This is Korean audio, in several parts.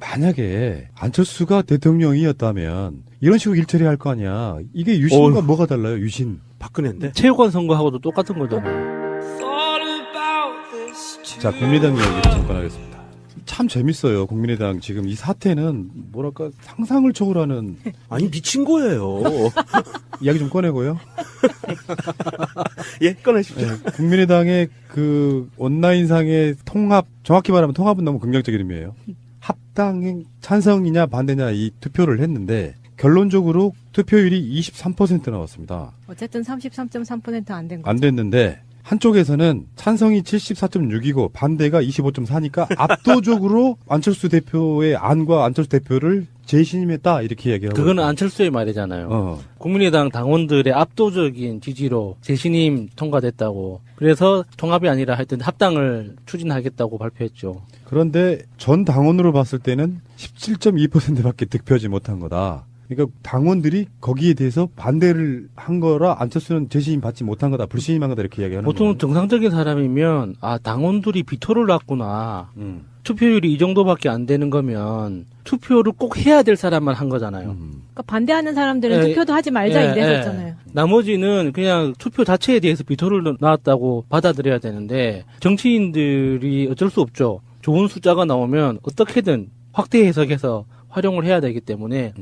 만약에 안철수가 대통령이었다면 이런 식으로 일처리 할 거 아니야. 이게 유신과 뭐가 달라요? 유신. 박근혜인데. 체육관 선거하고도 똑같은 거잖아요. 자, 국민의당 이야기를 잠깐 하겠습니다. 참 재밌어요. 국민의당 지금 이 사태는 뭐랄까 상상을 초월하는 아니 미친 거예요. 이야기 좀 꺼내고요. 예, 꺼내십시오. 네, 국민의당의 그 온라인상의 통합, 정확히 말하면 통합은 너무 긍정적인 의미예요. 합당 찬성이냐 반대냐 이 투표를 했는데 결론적으로 투표율이 23% 나왔습니다. 어쨌든 33.3% 안 된 거죠. 안 됐는데 한쪽에서는 찬성이 74.6이고 반대가 25.4니까 압도적으로 안철수 대표의 안과 안철수 대표를 재신임했다 이렇게 얘기하고 그거는 안철수의 말이잖아요. 국민의당 당원들의 압도적인 지지로 재신임 통과됐다고. 그래서 통합이 아니라 하여튼 합당을 추진하겠다고 발표했죠. 그런데 전 당원으로 봤을 때는 17.2%밖에 득표하지 못한 거다. 그러니까 당원들이 거기에 대해서 반대를 한 거라 안철수는 재신임 받지 못한 거다, 불신임한 거다 이렇게 이야기하는 보통 거예요. 정상적인 사람이면 당원들이 비토를 놨구나. 투표율이 이 정도밖에 안 되는 거면 투표를 꼭 해야 될 사람만 한 거잖아요. 그러니까 반대하는 사람들은 투표도 하지 말자 이랬었잖아요. 나머지는 그냥 투표 자체에 대해서 비토를 놨다고 받아들여야 되는데 정치인들이 어쩔 수 없죠. 좋은 숫자가 나오면 어떻게든 확대 해석해서 활용을 해야 되기 때문에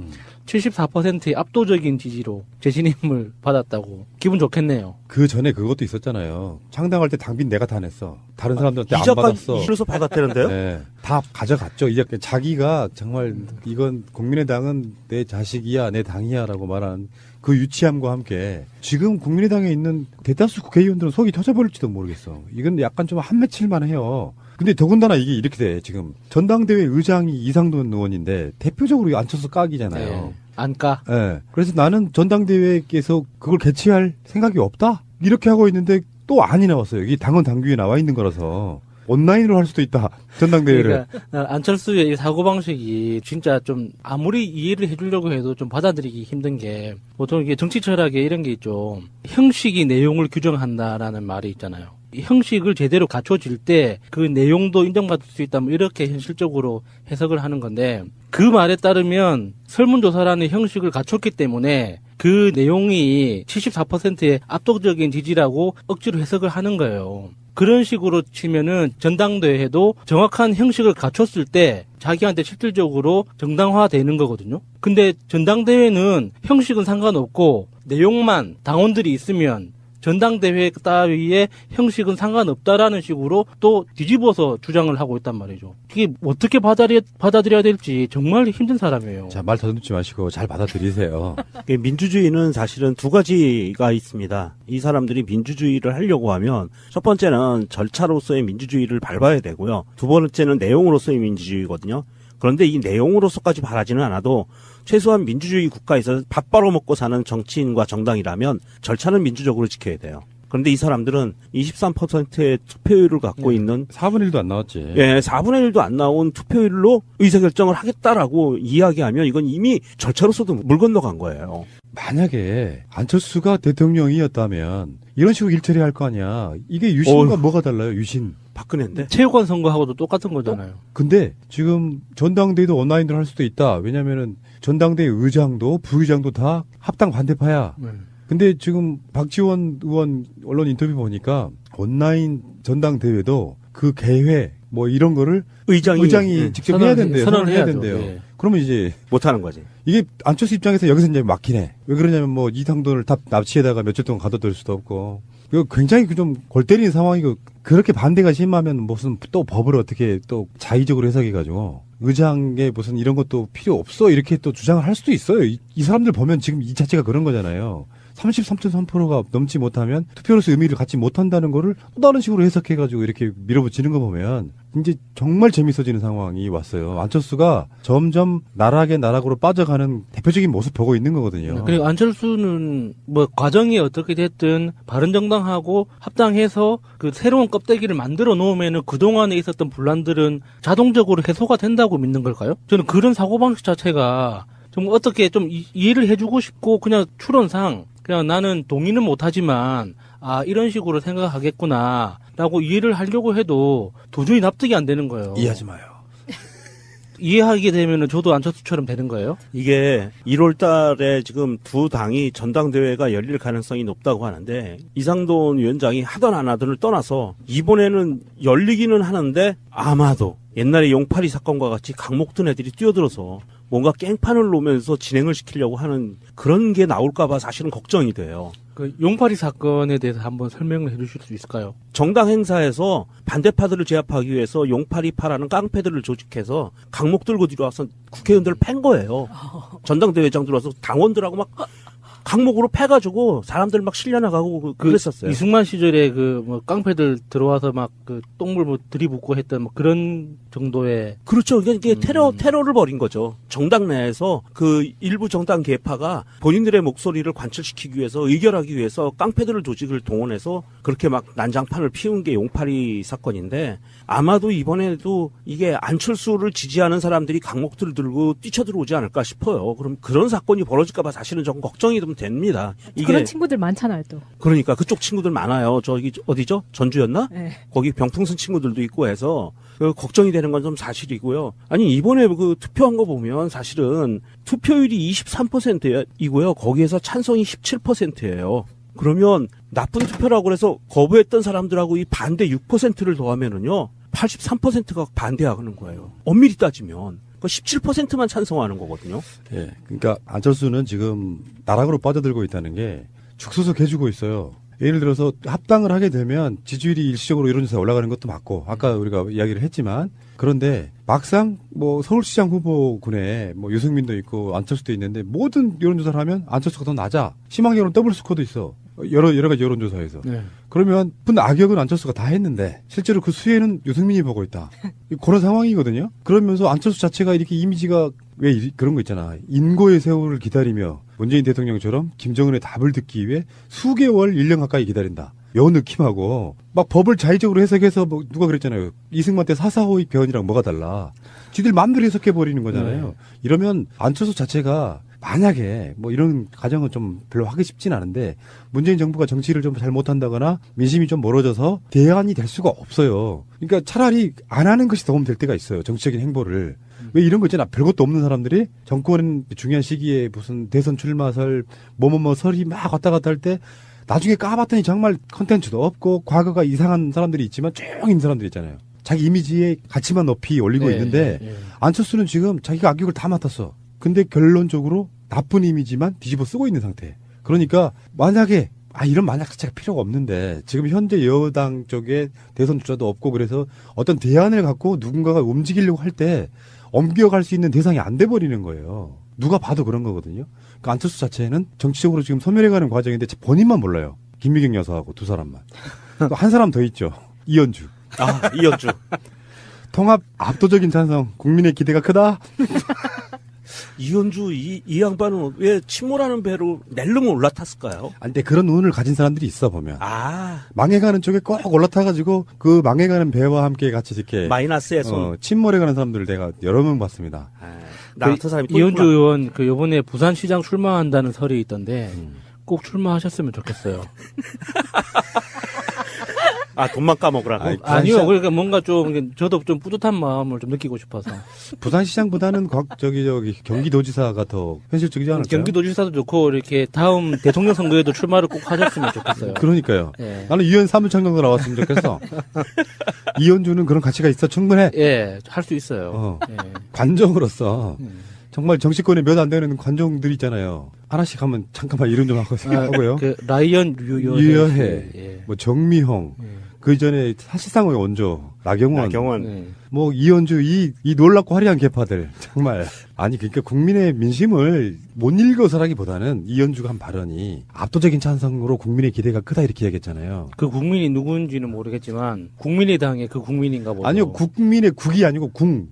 74%의 압도적인 지지로 재신임을 받았다고 기분 좋겠네요. 그 전에 그것도 있었잖아요. 창당할 때 당빈 내가 다 냈어. 다른 사람들한테 안 이자까지 받았어. 그래서 받았다는데요? 네, 다 가져갔죠. 이제 자기가 정말 이건 국민의당은 내 자식이야, 내 당이야라고 말한 그 유치함과 함께 지금 국민의당에 있는 대다수 국회의원들은 속이 터져버릴지도 모르겠어. 이건 약간 좀 한맺힐만 해요. 근데 더군다나 이게 이렇게 돼. 지금 전당대회 의장이 이상돈 의원인데 대표적으로 안철수 깍이잖아요. 네. 안 까. 네. 그래서 나는 전당대회에서 그걸 개최할 생각이 없다? 이렇게 하고 있는데 또 안이 나왔어요. 이게 당헌 당규에 나와 있는 거라서. 온라인으로 할 수도 있다. 전당대회를. 그러니까 안철수의 이 사고방식이 진짜 좀 아무리 이해를 해주려고 해도 좀 받아들이기 힘든 게 보통 이게 정치 철학에 이런 게 있죠. 형식이 내용을 규정한다라는 말이 있잖아요. 이 형식을 제대로 갖춰질 때 그 내용도 인정받을 수 있다. 뭐 이렇게 현실적으로 해석을 하는 건데 그 말에 따르면 설문조사라는 형식을 갖췄기 때문에 그 내용이 74%의 압도적인 지지라고 억지로 해석을 하는 거예요. 그런 식으로 치면은 전당대회도 정확한 형식을 갖췄을 때 자기한테 실질적으로 정당화되는 거거든요. 근데 전당대회는 형식은 상관없고 내용만 당원들이 있으면 전당대회 따위의 형식은 상관없다라는 식으로 또 뒤집어서 주장을 하고 있단 말이죠. 이게 어떻게 받아들여야 될지 정말 힘든 사람이에요. 자, 말 더듬지 마시고 잘 받아들이세요. 민주주의는 사실은 두 가지가 있습니다. 이 사람들이 민주주의를 하려고 하면 첫 번째는 절차로서의 민주주의를 밟아야 되고요. 두 번째는 내용으로서의 민주주의거든요. 그런데 이 내용으로서까지 바라지는 않아도 최소한 민주주의 국가에서 밥 벌어먹고 사는 정치인과 정당이라면 절차는 민주적으로 지켜야 돼요. 그런데 이 사람들은 23%의 투표율을 갖고 있는 4분의 1도 안 나왔지. 예, 4분의 1도 안 나온 투표율로 의사결정을 하겠다라고 이야기하면 이건 이미 절차로서도 물 건너간 거예요. 만약에 안철수가 대통령이었다면 이런 식으로 일처리 할 거 아니야. 이게 유신과 뭐가 달라요? 유신. 박근혜인데. 체육관 선거하고도 똑같은 거잖아요. 근데 지금 전당대회도 온라인으로 할 수도 있다. 왜냐면은 전당대회 의장도 부의장도 다 합당 반대파야. 근데 지금 박지원 의원 언론 인터뷰 보니까 온라인 전당대회도 그 개회 뭐 이런 거를 의장이 직접 해야 된대요. 선언을 해야 된대요. 네. 그러면 이제 못하는 거지. 이게 안철수 입장에서 여기서 이제 막히네. 왜 그러냐면 뭐 이 당돈을 다 납치에다가 며칠 동안 가둬둘 수도 없고. 이거 굉장히 좀 골 때리는 상황이고 그렇게 반대가 심하면 무슨 또 법을 어떻게 또 자의적으로 해석해가지고 의장의 무슨 이런 것도 필요 없어 이렇게 또 주장을 할 수도 있어요. 이 사람들 보면 지금 이 자체가 그런 거잖아요. 33.3%가 넘지 못하면 투표로서 의미를 갖지 못한다는 거를 또 다른 식으로 해석해가지고 이렇게 밀어붙이는 거 보면 이제 정말 재밌어지는 상황이 왔어요. 안철수가 점점 나락으로 빠져가는 대표적인 모습 보고 있는 거거든요. 그리고 안철수는 뭐 과정이 어떻게 됐든 바른정당하고 합당해서 그 새로운 껍데기를 만들어 놓으면은 그동안에 있었던 분란들은 자동적으로 해소가 된다고 믿는 걸까요? 저는 그런 사고방식 자체가 좀 어떻게 좀 이해를 해주고 싶고 그냥 추론상 그냥 나는 동의는 못하지만 이런 식으로 생각하겠구나 라고 이해를 하려고 해도 도저히 납득이 안 되는 거예요. 이해하지 마요. 이해하게 되면은 저도 안철수처럼 되는 거예요? 이게 1월 달에 지금 두 당이 전당대회가 열릴 가능성이 높다고 하는데 이상돈 위원장이 하던 안 하던을 떠나서 이번에는 열리기는 하는데 아마도 옛날에 용팔이 사건과 같이 강목든 애들이 뛰어들어서 뭔가 깽판을 놓으면서 진행을 시키려고 하는 그런 게 나올까봐 사실은 걱정이 돼요. 그 용팔이 사건에 대해서 한번 설명을 해주실 수 있을까요? 정당 행사에서 반대파들을 제압하기 위해서 용팔이파라는 깡패들을 조직해서 강목 들고 들어와서 국회의원들을 팬 거예요. 전당대회장 들어와서 당원들하고 막 강목으로 패가지고 사람들 막 실려나가고 그랬었어요. 이승만 시절에 그 뭐 깡패들 들어와서 막 그 똥물 뭐 들이붓고 했던 뭐 그런 정도의 그렇죠. 이게 테러를 벌인 거죠. 정당 내에서 그 일부 정당 계파가 본인들의 목소리를 관철시키기 위해서 의결하기 위해서 깡패들을 조직을 동원해서 그렇게 막 난장판을 피운 게 용팔이 사건인데 아마도 이번에도 이게 안철수를 지지하는 사람들이 강목들을 들고 뛰쳐들어오지 않을까 싶어요. 그럼 그런 사건이 벌어질까봐 사실은 조금 걱정이 좀 됩니다. 이게 그런 친구들 많잖아요, 또. 그러니까 그쪽 친구들 많아요. 저기 어디죠? 전주였나? 네. 거기 병풍선 친구들도 있고 해서 걱정이 되는 건 좀 사실이고요. 아니 이번에 그 투표한 거 보면 사실은 투표율이 23%이고요. 거기에서 찬성이 17%예요. 그러면 나쁜 투표라고 해서 거부했던 사람들하고 이 반대 6%를 더하면은요. 83%가 반대하는 거예요. 엄밀히 따지면. 그 17%만 찬성하는 거거든요. 예. 그러니까 안철수는 지금 나락으로 빠져들고 있다는 게 죽소석 해주고 있어요. 예를 들어서 합당을 하게 되면 지지율이 일시적으로 여론조사 올라가는 것도 맞고 아까 우리가 이야기를 했지만 그런데 막상 뭐 서울시장 후보군에 뭐 유승민도 있고 안철수도 있는데 모든 여론조사를 하면 안철수가 더 낮아. 희망 여론 더블 스코어도 있어. 여러 가지 여론조사에서. 네. 그러면 분 악역은 안철수가 다 했는데 실제로 그 수혜는 유승민이 보고 있다. 그런 상황이거든요. 그러면서 안철수 자체가 이렇게 이미지가 왜 그런 거 있잖아. 인고의 세월을 기다리며 문재인 대통령처럼 김정은의 답을 듣기 위해 수개월 1년 가까이 기다린다. 요 느낌하고 막 법을 자의적으로 해석해서 뭐 누가 그랬잖아요. 이승만 때 사사호익 변이랑 뭐가 달라. 지들 마음대로 해석해 버리는 거잖아요. 네. 이러면 안철수 자체가 만약에 뭐 이런 가정은 좀 별로 하기 쉽진 않은데 문재인 정부가 정치를 좀 잘 못한다거나 민심이 좀 멀어져서 대안이 될 수가 없어요. 그러니까 차라리 안 하는 것이 도움 될 때가 있어요. 정치적인 행보를. 왜 이런 거 있잖아. 별것도 없는 사람들이 정권 중요한 시기에 무슨 대선 출마설 뭐뭐뭐 설이 막 왔다 갔다 할 때 나중에 까봤더니 정말 컨텐츠도 없고 과거가 이상한 사람들이 있지만 조용히 있는 사람들이 있잖아요. 자기 이미지에 가치만 높이 올리고 네, 있는데 네. 안철수는 지금 자기가 악역을 다 맡았어. 근데 결론적으로 나쁜 이미지만 뒤집어 쓰고 있는 상태. 그러니까 만약에 이런 만약 자체가 필요가 없는데 지금 현재 여당 쪽에 대선 주자도 없고 그래서 어떤 대안을 갖고 누군가가 움직이려고 할 때 옮겨갈 수 있는 대상이 안 돼 버리는 거예요. 누가 봐도 그런 거거든요. 그러니까 안철수 자체는 정치적으로 지금 소멸해가는 과정인데 본인만 몰라요. 김미경 여사하고 두 사람만. 또 한 사람 더 있죠. 이현주. 이현주. 통합 압도적인 찬성. 국민의 기대가 크다. 이현주 이 양반은 왜 침몰하는 배로 낼름 올라탔을까요? 근데 그런 운을 가진 사람들이 있어 보면. 망해가는 쪽에 꼭 올라타가지고 그 망해가는 배와 함께 같이 이렇게 마이너스의 손. 침몰해가는 사람들을 내가 여러 명 봤습니다. 나 같은 사람이 또 이현주 있구나. 의원 그 요번에 부산시장 출마한다는 설이 있던데 꼭 출마하셨으면 좋겠어요. 돈만 까먹으라고. 아니요. 그러니까 뭔가 좀 저도 좀 뿌듯한 마음을 좀 느끼고 싶어서. 부산시장보다는 저기 경기도지사가 더 현실적이지 않을까요? 경기도지사도 좋고 이렇게 다음 대통령 선거에도 출마를 꼭 하셨으면 좋겠어요. 그러니까요. 예. 나는 유엔 사무총 정도 나왔으면 좋겠어. 이현주는 그런 가치가 있어. 충분해. 예, 할 수 있어요. 예. 관정으로서 정말 정치권에 몇 안 되는 관종들 있잖아요. 하나씩 하면 잠깐만 이름 좀 하고요. 그 라이언 유여해, 유여해, 예. 뭐 정미홍, 그 전에 사실상의 원조 나경원, 네. 뭐 이현주 이 놀랍고 화려한 개파들 정말 그러니까 국민의 민심을 못 읽어서라기보다는 이현주가 한 발언이 압도적인 찬성으로 국민의 기대가 크다 이렇게 얘기했잖아요. 그 국민이 누군지는 모르겠지만 국민의당의 그 국민인가 보죠. 아니요, 국민의 국이 아니고 궁.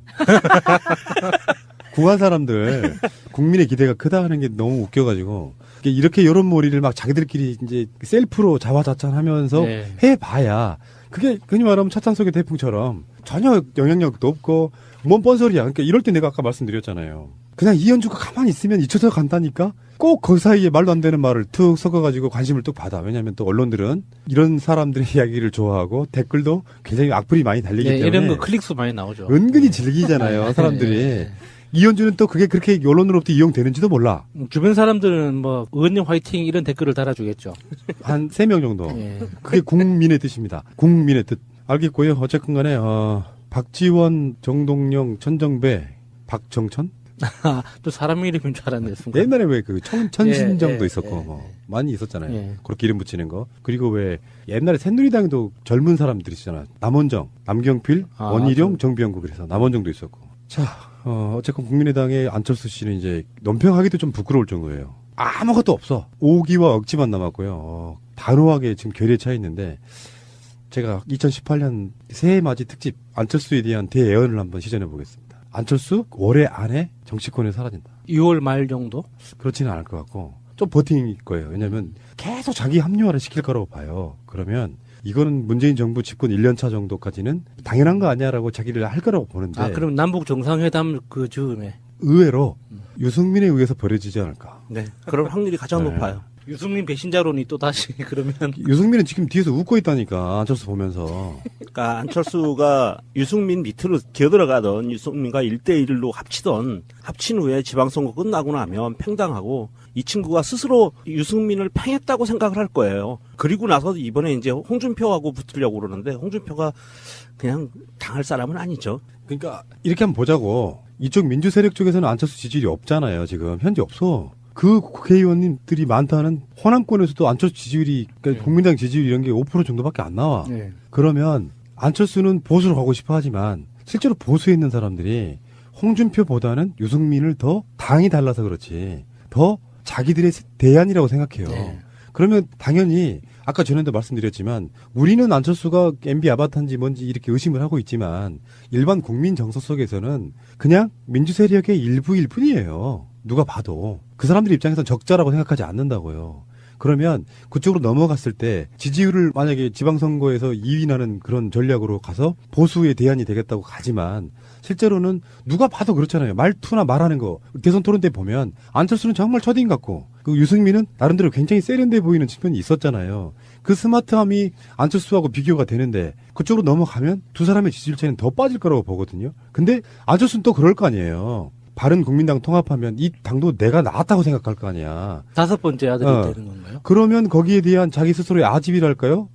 궁한 사람들 국민의 기대가 크다 하는 게 너무 웃겨가지고 이렇게 여론몰이를 막 자기들끼리 이제 셀프로 자화자찬하면서 네. 해봐야 그게 흔히 말하면 차탄 속의 태풍처럼 전혀 영향력도 없고 뭔 뻔소리야. 그러니까 이럴 때 내가 아까 말씀드렸잖아요. 그냥 이현주가 가만히 있으면 잊혀져 간다니까? 꼭 그 사이에 말도 안 되는 말을 툭 섞어가지고 관심을 뚝 받아. 왜냐면 또 언론들은 이런 사람들의 이야기를 좋아하고 댓글도 굉장히 악플이 많이 달리기 네, 때문에 이런 거 클릭수 많이 나오죠. 은근히 즐기잖아요, 사람들이. 네. 이현주는 또 그게 그렇게 언론으로부터 이용되는지도 몰라. 주변 사람들은 뭐 의원님 화이팅 이런 댓글을 달아주겠죠. 한 3명 정도. 예. 그게 국민의 뜻입니다. 국민의 뜻. 알겠고요. 어쨌건 간에 박지원, 정동영, 천정배, 박정천? 또 사람 이름인 줄 알았네, 순간. 옛날에 왜 그 천신정도 예, 예, 있었고 예, 뭐 많이 있었잖아요. 예. 그렇게 이름 붙이는 거. 그리고 왜 옛날에 새누리당도 젊은 사람들이 있잖아. 남원정, 남경필, 원희룡, 정비영구 그래서 남원정도 있었고. 자, 어쨌건 국민의당의 안철수 씨는 이제 논평하기도 좀 부끄러울 정도예요. 아무것도 없어. 오기와 억지만 남았고요. 단호하게 지금 결의에 차 있는데 제가 2018년 새해맞이 특집 안철수에 대한 대예언을 한번 시전해 보겠습니다. 안철수 올해 안에 정치권에 사라진다. 6월 말 정도? 그렇지는 않을 것 같고 좀 버팅일 거예요. 왜냐하면 계속 자기 합리화를 시킬 거라고 봐요. 그러면 이거는 문재인 정부 집권 1년차 정도까지는 당연한 거 아니야라고 자기를 할 거라고 보는데 그럼 남북 정상회담 그 즈음에. 의외로 유승민에 의해서 벌어지지 않을까. 네. 그럴 확률이 가장 네. 높아요. 유승민 배신자론이 또 다시 그러면. 유승민은 지금 뒤에서 웃고 있다니까 안철수 보면서. 그러니까 안철수가 유승민 밑으로 기어들어가던 유승민과 1대1로 합친 후에 지방선거 끝나고 나면 팽당하고 이 친구가 스스로 유승민을 팽했다고 생각을 할 거예요. 그리고 나서 이번에 이제 홍준표하고 붙으려고 그러는데 홍준표가 그냥 당할 사람은 아니죠. 그러니까 이렇게 한번 보자고. 이쪽 민주 세력 쪽에서는 안철수 지지율이 없잖아요. 지금 현재 없어. 그 국회의원님들이 많다는 호남권에서도 안철수 지지율이 그러니까 국민당 지지율 이런 게 5% 정도밖에 안 나와. 네. 그러면 안철수는 보수로 가고 싶어 하지만 실제로 보수에 있는 사람들이 홍준표보다는 유승민을 더 당이 달라서 그렇지 더 자기들의 대안이라고 생각해요. 네. 그러면 당연히 아까 전에도 말씀드렸지만 우리는 안철수가 MB 아바타인지 뭔지 이렇게 의심을 하고 있지만 일반 국민 정서 속에서는 그냥 민주 세력의 일부일 뿐이에요. 누가 봐도. 그 사람들 입장에서는 적자라고 생각하지 않는다고요. 그러면 그쪽으로 넘어갔을 때 지지율을 만약에 지방선거에서 2위 나는 그런 전략으로 가서 보수의 대안이 되겠다고 가지만 실제로는 누가 봐도 그렇잖아요. 말투나 말하는 거. 대선 토론 때 보면 안철수는 정말 첫인 같고 그 유승민은 나름대로 굉장히 세련돼 보이는 측면이 있었잖아요. 그 스마트함이 안철수하고 비교가 되는데 그쪽으로 넘어가면 두 사람의 지지율 차이는 더 빠질 거라고 보거든요. 근데 안철수는 또 그럴 거 아니에요. 바른 국민당 통합하면 이 당도 내가 나왔다고 생각할 거 아니야. 5번째 아들이 되는 건가요? 그러면 거기에 대한 자기 스스로의 아집이랄까요?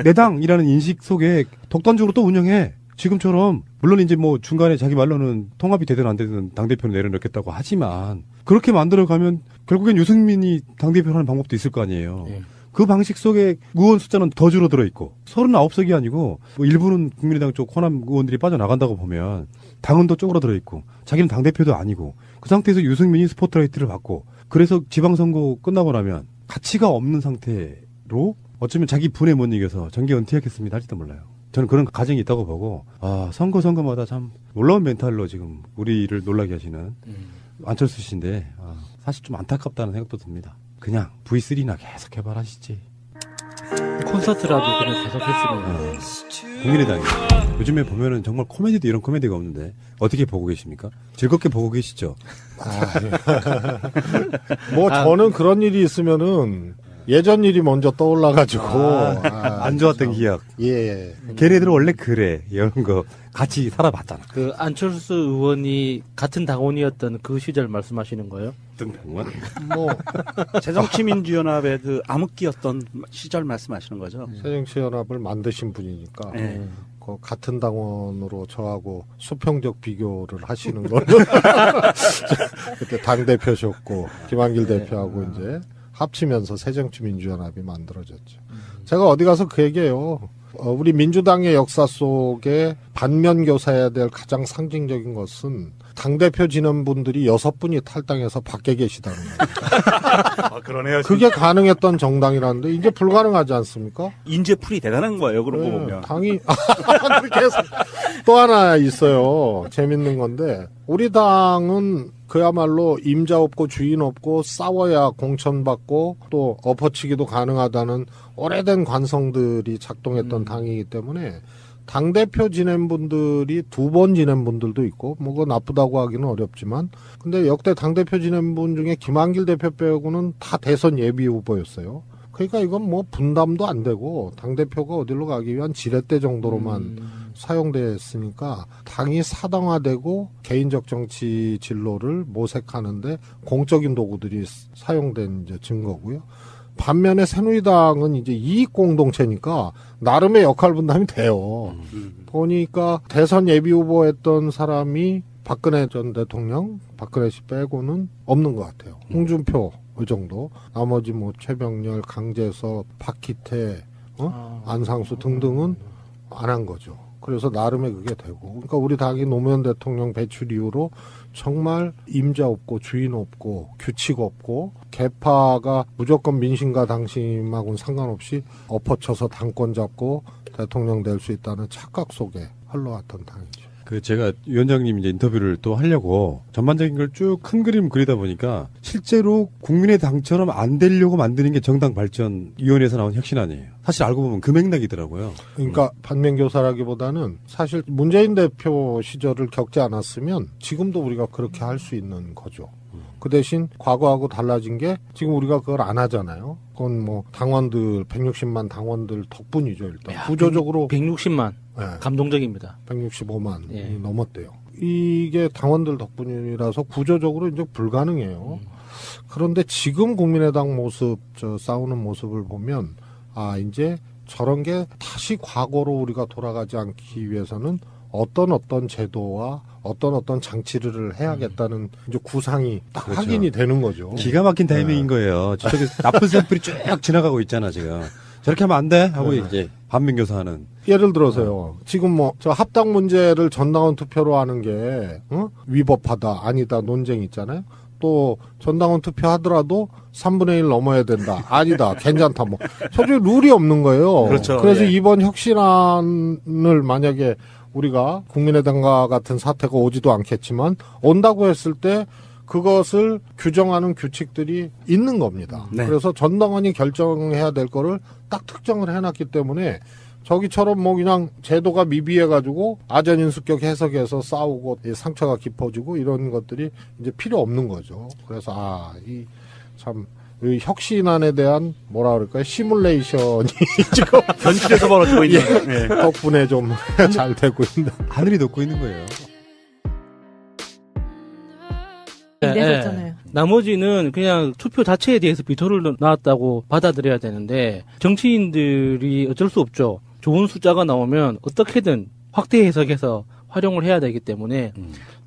내 당이라는 인식 속에 독단적으로 또 운영해. 지금처럼 물론 이제 뭐 중간에 자기 말로는 통합이 되든 안 되든 당대표를 내려놓겠다고 하지만 그렇게 만들어가면 결국엔 유승민이 당대표를 하는 방법도 있을 거 아니에요. 예. 그 방식 속에 의원 숫자는 더 줄어들어 있고 39석이 아니고 뭐 일부는 국민의당 쪽 호남 의원들이 빠져나간다고 보면 당은 더 쪼그라들어 있고 자기는 당대표도 아니고 그 상태에서 유승민이 스포트라이트를 받고 그래서 지방선거 끝나고 나면 가치가 없는 상태로 어쩌면 자기 분에 못 이겨서 정계 은퇴하겠습니다 할지도 몰라요. 저는 그런 가정이 있다고 보고 선거마다 참 놀라운 멘탈로 지금 우리를 놀라게 하시는 안철수 씨인데 사실 좀 안타깝다는 생각도 듭니다. 그냥 V3나 계속 개발하시지. 콘서트라도 그냥 계속 했으면. 국민의당이 요즘에 보면은 정말 코미디도 이런 코미디가 없는데 어떻게 보고 계십니까? 즐겁게 보고 계시죠? 뭐 저는 그런 일이 있으면은 예전 일이 먼저 떠올라가지고 안 좋았던 기억. 예. 걔네들은 원래 그래. 이런 거 같이 살아봤잖아. 그 안철수 의원이 같은 당원이었던 그 시절 말씀하시는 거예요? 등병원? 뭐 새정치민주연합의 그 암흑기였던 시절 말씀하시는 거죠? 새정치연합을 만드신 분이니까 네. 그 같은 당원으로 저하고 수평적 비교를 하시는 거는 그때 당 대표셨고 김한길 대표하고 이제 합치면서 새정치민주연합이 만들어졌죠. 제가 어디 가서 그 얘기해요. 우리 민주당의 역사 속에 반면교사해야 될 가장 상징적인 것은 당대표 지낸 분들이 6분이 탈당해서 밖에 계시다는 거예요. 그러네요. 그게 가능했던 정당이라는데 이제 불가능하지 않습니까? 인재풀이 대단한 거예요. 그런 거 보면. 당이 그렇게 해서 또 하나 있어요. 재밌는 건데 우리 당은 그야말로 임자 없고 주인 없고 싸워야 공천받고 또 엎어치기도 가능하다는 오래된 관성들이 작동했던 당이기 때문에 당대표 지낸 분들이 2번 지낸 분들도 있고, 뭐, 그거 나쁘다고 하기는 어렵지만, 근데 역대 당대표 지낸 분 중에 김한길 대표 빼고는 다 대선 예비 후보였어요. 그러니까 이건 뭐 분담도 안 되고, 당대표가 어디로 가기 위한 지렛대 정도로만 사용됐으니까, 당이 사당화되고 개인적 정치 진로를 모색하는데 공적인 도구들이 사용된 이제 증거고요. 반면에 새누리당은 이제 이익 공동체니까 나름의 역할 분담이 돼요. 보니까 대선 예비 후보했던 사람이 박근혜 전 대통령, 박근혜 씨 빼고는 없는 것 같아요. 홍준표 그 정도. 나머지 뭐 최병렬, 강재석, 박희태, 안상수 등등은 안 한 거죠. 그래서 나름의 그게 되고. 그러니까 우리 당이 노무현 대통령 배출 이후로 정말 임자 없고 주인 없고 규칙 없고 개파가 무조건 민심과 당심하고는 상관없이 엎어쳐서 당권 잡고 대통령 될 수 있다는 착각 속에 흘러왔던 당이죠. 제가 위원장님 이제 인터뷰를 또 하려고 전반적인 걸 쭉 큰 그림 그리다 보니까 실제로 국민의 당처럼 안 되려고 만드는 게 정당 발전위원회에서 나온 혁신안이에요. 사실 알고 보면 그 맥락이더라고요. 그러니까 반면교사라기보다는 사실 문재인 대표 시절을 겪지 않았으면 지금도 우리가 그렇게 할 수 있는 거죠. 그 대신 과거하고 달라진 게 지금 우리가 그걸 안 하잖아요. 그건 뭐 당원들 160만 당원들 덕분이죠. 일단 구조적으로 160만 네, 감동적입니다. 165만이 예. 넘었대요. 이게 당원들 덕분이라서 구조적으로 이제 불가능해요. 그런데 지금 국민의당 모습, 싸우는 모습을 보면 아 이제 저런 게 다시 과거로 우리가 돌아가지 않기 위해서는 어떤 제도와 어떤 장치를 해야겠다는 이제 구상이 딱 그렇죠. 확인이 되는 거죠. 기가 막힌 타이밍인 거예요. 저쪽에 나쁜 샘플이 쭉 지나가고 있잖아, 지금. 저렇게 하면 안 돼? 하고 이제 반면교사하는. 예를 들어서요. 지금 뭐 저 합당 문제를 전당원 투표로 하는 게 위법하다 아니다 논쟁 있잖아요. 또 전당원 투표하더라도 3분의 1 넘어야 된다. 아니다. 괜찮다. 뭐 솔직히 룰이 없는 거예요. 그렇죠. 그래서 예. 이번 혁신안을 만약에 우리가 국민의당과 같은 사태가 오지도 않겠지만 온다고 했을 때 그것을 규정하는 규칙들이 있는 겁니다. 네. 그래서 전당원이 결정해야 될 거를 딱 특정을 해놨기 때문에 저기처럼 뭐 그냥 제도가 미비해가지고 아전인수격 해석해서 싸우고 상처가 깊어지고 이런 것들이 이제 필요 없는 거죠. 그래서 이 혁신안에 대한 뭐라 그럴까요? 시뮬레이션이 지금 현실에서 벌어지고 있는. 예. 덕분에 좀 잘 되고 있는. 하늘이 돋고 있는 거예요. 냈었잖아요. 나머지는 그냥 투표 자체에 대해서 비토를 나왔다고 받아들여야 되는데 정치인들이 어쩔 수 없죠. 좋은 숫자가 나오면 어떻게든 확대 해석해서 활용을 해야 되기 때문에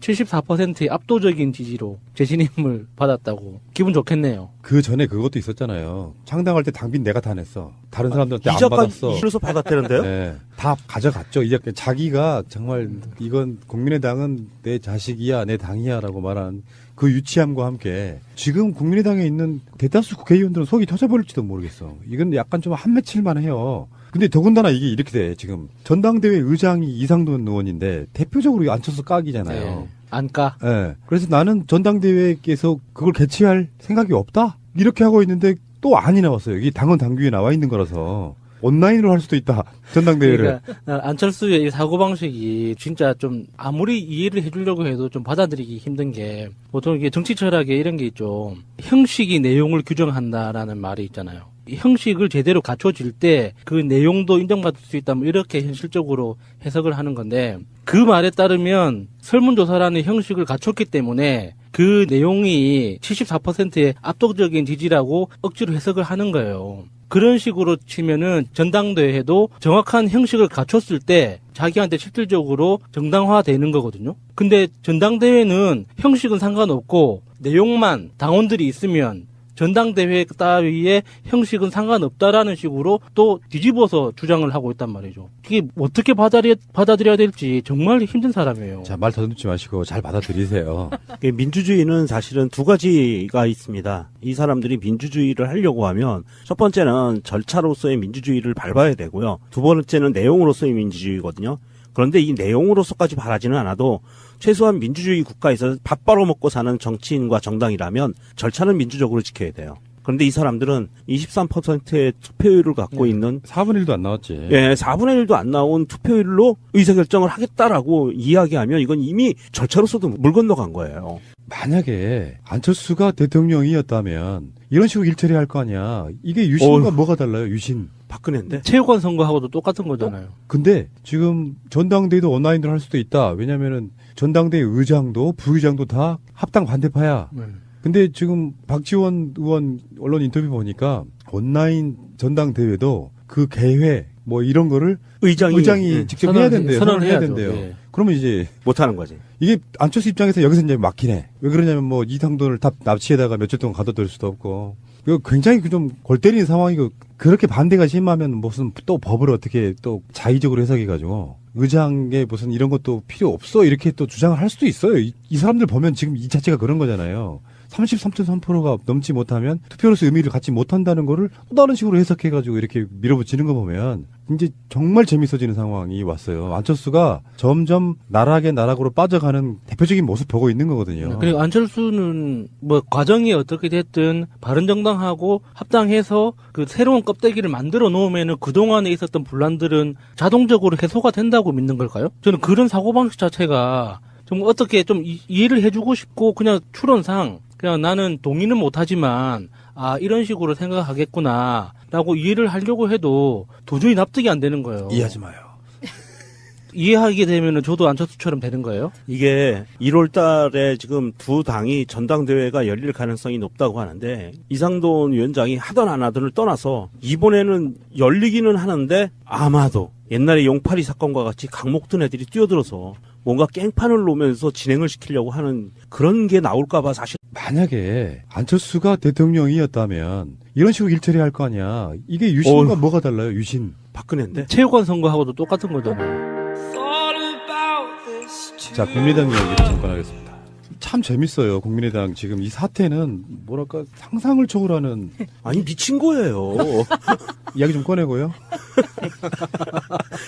74%의 압도적인 지지로 재신임을 받았다고 기분 좋겠네요. 그 전에 그것도 있었잖아요. 창당할 때 당빈 내가 다 냈어. 다른 사람들한테 안 이자까지 받았어. 이로서 받았다는데요? 네, 다 가져갔죠. 이제 자기가 정말 이건 국민의당은 내 자식이야, 내 당이야라고 말한 그 유치함과 함께 지금 국민의당에 있는 대다수 국회의원들은 속이 터져버릴지도 모르겠어. 이건 약간 좀 한맺힐만 해요. 근데 더군다나 이게 이렇게 돼. 지금 전당대회 의장이 이상돈 의원인데 대표적으로 앉혀서 까기잖아요. 네. 안 까. 네. 그래서 나는 전당대회에서 그걸 개최할 생각이 없다? 이렇게 하고 있는데 또 안이 나왔어요. 이게 당헌 당규에 나와 있는 거라서. 온라인으로 할 수도 있다. 전당대회를. 그러니까 안철수의 이 사고방식이 진짜 좀 아무리 이해를 해주려고 해도 좀 받아들이기 힘든 게 보통 이게 정치 철학에 이런 게 있죠. 형식이 내용을 규정한다라는 말이 있잖아요. 이 형식을 제대로 갖춰질 때 그 내용도 인정받을 수 있다. 뭐 이렇게 현실적으로 해석을 하는 건데 그 말에 따르면 설문조사라는 형식을 갖췄기 때문에 그 내용이 74%의 압도적인 지지라고 억지로 해석을 하는 거예요. 그런 식으로 치면은 전당대회도 정확한 형식을 갖췄을 때 자기한테 실질적으로 정당화되는 거거든요. 근데 전당대회는 형식은 상관없고 내용만 당원들이 있으면 전당대회 따위의 형식은 상관없다라는 식으로 또 뒤집어서 주장을 하고 있단 말이죠. 이게 어떻게 받아들여야 될지 정말 힘든 사람이에요. 자, 말 더듬지 마시고 잘 받아들이세요. 민주주의는 사실은 2가지가 있습니다. 이 사람들이 민주주의를 하려고 하면 첫 번째는 절차로서의 민주주의를 밟아야 되고요. 두 번째는 내용으로서의 민주주의거든요. 그런데 이 내용으로서까지 바라지는 않아도 최소한 민주주의 국가에서 밥 벌어먹고 사는 정치인과 정당이라면 절차는 민주적으로 지켜야 돼요. 그런데 이 사람들은 23%의 투표율을 갖고 있는 4분의 1도 안 나왔지. 예, 4분의 1도 안 나온 투표율로 의사결정을 하겠다라고 이야기하면 이건 이미 절차로서도 물 건너간 거예요. 만약에 안철수가 대통령이었다면 이런 식으로 일처리 할 거 아니야. 이게 유신과 뭐가 달라요? 유신. 박근혜인데. 체육관 선거하고도 똑같은 거잖아요. 근데 지금 전당대회도 온라인으로 할 수도 있다. 왜냐면은 전당대회 의장도 부의장도 다 합당 반대파야. 근데 지금 박지원 의원 언론 인터뷰 보니까 온라인 전당대회도 그 개회 뭐 이런 거를 의장이 직접 해야 된대요. 선언을 해야 된대요. 예. 그러면 이제 못하는 거지. 이게 안철수 입장에서 여기서 이제 막히네. 왜 그러냐면 뭐 이상돈을 다 납치에다가 며칠 동안 가둬둘 수도 없고. 이거 굉장히 좀 골 때리는 상황이고 그렇게 반대가 심하면 무슨 또 법을 어떻게 또 자의적으로 해석해가지고 의장의 무슨 이런 것도 필요 없어 이렇게 또 주장을 할 수도 있어요. 이 사람들 보면 지금 이 자체가 그런 거잖아요. 33.3%가 넘지 못하면 투표로서 의미를 갖지 못한다는 거를 또 다른 식으로 해석해가지고 이렇게 밀어붙이는 거 보면 이제 정말 재밌어지는 상황이 왔어요. 안철수가 점점 나락으로 빠져가는 대표적인 모습 보고 있는 거거든요. 그리고 안철수는 뭐 과정이 어떻게 됐든 바른정당하고 합당해서 그 새로운 껍데기를 만들어 놓으면은 그동안에 있었던 분란들은 자동적으로 해소가 된다고 믿는 걸까요? 저는 그런 사고방식 자체가 좀 어떻게 좀 이해를 해주고 싶고 그냥 추론상 그냥 나는 동의는 못하지만 이런 식으로 생각하겠구나 라고 이해를 하려고 해도 도저히 납득이 안 되는 거예요. 이해하지 마요. 이해하게 되면은 저도 안철수처럼 되는 거예요? 이게 1월 달에 지금 두 당이 전당대회가 열릴 가능성이 높다고 하는데 이상돈 위원장이 하던 안 하던을 떠나서 이번에는 열리기는 하는데 아마도 옛날에 용팔이 사건과 같이 강목든 애들이 뛰어들어서 뭔가 깽판을 놓으면서 진행을 시키려고 하는 그런 게 나올까봐 사실 만약에 안철수가 대통령이었다면 이런 식으로 일처리 할 거 아니야. 이게 유신과 뭐가 달라요? 유신. 박근혜인데. 체육관 선거하고도 똑같은 거잖아요. 자, 국민의당 이야기를 잠깐 하겠습니다. 참 재밌어요. 국민의당 지금 이 사태는 뭐랄까 상상을 초월하는 아니 미친 거예요. 이야기 좀 꺼내고요.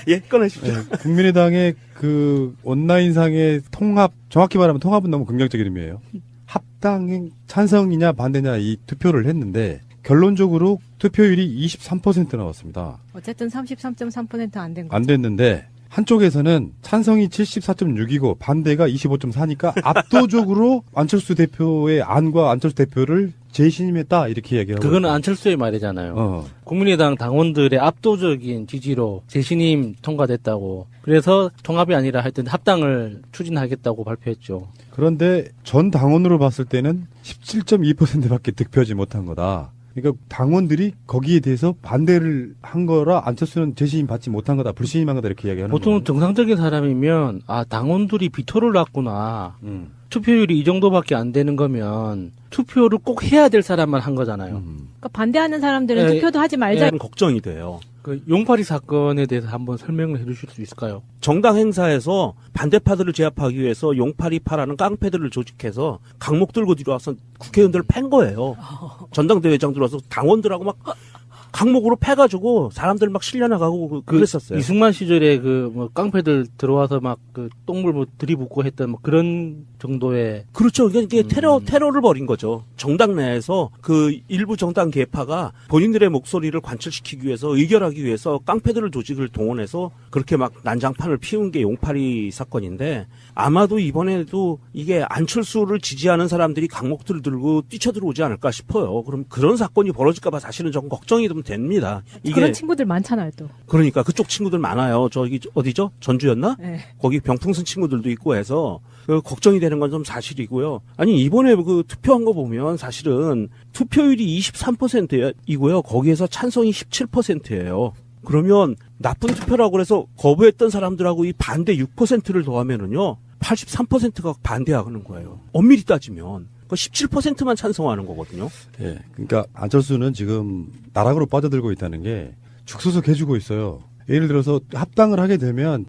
예, 꺼내십시오. 네, 국민의당의 그 온라인상의 통합, 정확히 말하면 통합은 너무 긍정적인 의미예요. 합당 찬성이냐 반대냐 이 투표를 했는데 결론적으로 투표율이 23% 나왔습니다. 어쨌든 33.3%안 된 거죠. 안 됐는데 한쪽에서는 찬성이 74.6이고 반대가 25.4니까 압도적으로 안철수 대표의 안과 안철수 대표를 재신임했다 이렇게 얘기하고 그거는 안철수의 말이잖아요. 국민의당 당원들의 압도적인 지지로 재신임 통과됐다고. 그래서 통합이 아니라 하여튼 합당을 추진하겠다고 발표했죠. 그런데 전 당원으로 봤을 때는 17.2%밖에 득표하지 못한 거다. 그러니까 당원들이 거기에 대해서 반대를 한 거라 안철수는 재신임 받지 못한 거다, 불신임한 거다 이렇게 이야기하는 보통 거예요. 정상적인 사람이면 당원들이 비토를 놨구나. 투표율이 이 정도밖에 안 되는 거면 투표를 꼭 해야 될 사람만 한 거잖아요. 그러니까 반대하는 사람들은 네. 투표도 하지 말자. 저는 걱정이 돼요. 그 용팔이 사건에 대해서 한번 설명을 해주실 수 있을까요? 정당 행사에서 반대파들을 제압하기 위해서 용팔이파라는 깡패들을 조직해서 강목 들고 들어와서 국회의원들을 팬 거예요. 전당대회장 들어와서 당원들하고 막 강목으로 패가지고 사람들 막 실려나가고 그랬었어요. 이승만 시절에 그 뭐 깡패들 들어와서 막 그 똥물 뭐 들이붓고 했던 뭐 그런 정도의 그렇죠. 이게 테러를 벌인 거죠. 정당 내에서 그 일부 정당 계파가 본인들의 목소리를 관철시키기 위해서 의결하기 위해서 깡패들을 조직을 동원해서 그렇게 막 난장판을 피운 게 용팔이 사건인데 아마도 이번에도 이게 안철수를 지지하는 사람들이 강목들을 들고 뛰쳐들어오지 않을까 싶어요. 그럼 그런 사건이 벌어질까봐 사실은 좀 걱정이 좀 됩니다. 이게 그런 친구들 많잖아요, 또. 그러니까 그쪽 친구들 많아요. 저기 어디죠? 전주였나? 네. 거기 병풍선 친구들도 있고 해서 그 걱정이 되는 건 좀 사실이고요. 아니 이번에 그 투표한 거 보면 사실은 투표율이 23%이고요. 거기에서 찬성이 17%예요. 그러면 나쁜 투표라고 해서 거부했던 사람들하고 이 반대 6%를 더하면은요. 83%가 반대하는 거예요. 엄밀히 따지면. 그 17%만 찬성하는 거거든요. 예, 그러니까 안철수는 지금 나락으로 빠져들고 있다는 게 죽소석 해주고 있어요. 예를 들어서 합당을 하게 되면